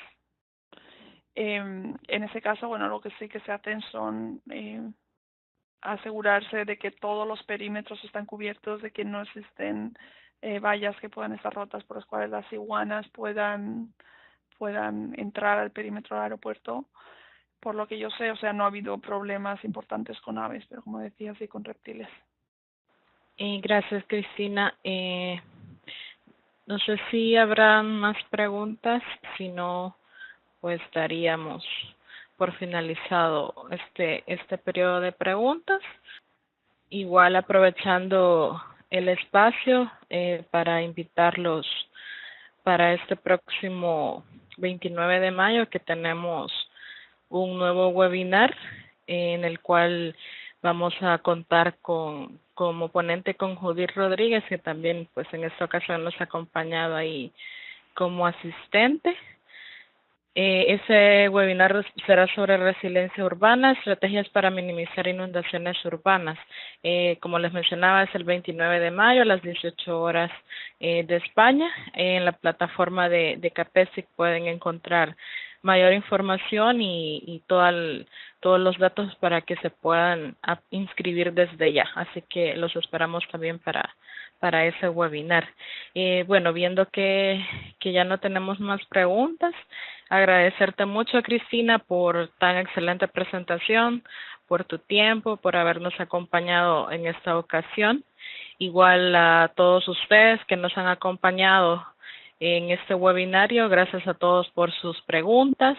En ese caso, bueno, lo que sí que se hacen son asegurarse de que todos los perímetros están cubiertos, de que no existen vallas que puedan estar rotas por las cuales las iguanas puedan entrar al perímetro del aeropuerto. Por lo que yo sé, o sea, no ha habido problemas importantes con aves, pero como decía, sí con reptiles. Gracias, Cristina. No sé si habrá más preguntas, si no, pues daríamos por finalizado este periodo de preguntas. Igual aprovechando el espacio para invitarlos para este próximo 29 de mayo, que tenemos un nuevo webinar en el cual vamos a contar como ponente con Judith Rodríguez, que también pues en esta ocasión nos ha acompañado ahí como asistente. Ese webinar será sobre resiliencia urbana, estrategias para minimizar inundaciones urbanas. Como les mencionaba, es el 29 de mayo a las 18 horas de España. En la plataforma de CAPESIC pueden encontrar mayor información y todos los datos para que se puedan inscribir desde ya. Así que los esperamos también para ese webinar. Bueno, viendo que ya no tenemos más preguntas, agradecerte mucho, Cristina, por tan excelente presentación, por tu tiempo, por habernos acompañado en esta ocasión. Igual a todos ustedes que nos han acompañado en este webinario, gracias a todos por sus preguntas.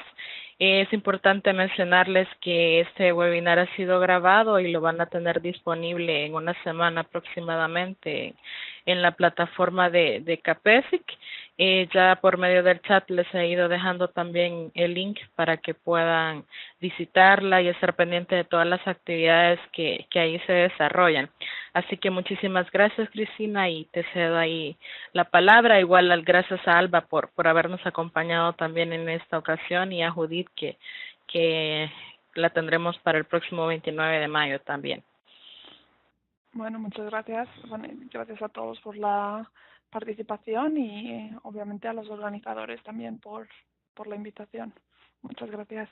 Es importante mencionarles que este webinar ha sido grabado y lo van a tener disponible en una semana aproximadamente en la plataforma de CAPESIC. Ya por medio del chat les he ido dejando también el link para que puedan visitarla y estar pendiente de todas las actividades que ahí se desarrollan. Así que muchísimas gracias, Cristina, y te cedo ahí la palabra. Igual gracias a Alba por habernos acompañado también en esta ocasión, y a Judith que la tendremos para el próximo 29 de mayo también. Bueno, muchas gracias. Bueno, gracias a todos por la participación y obviamente a los organizadores también por la invitación. Muchas gracias.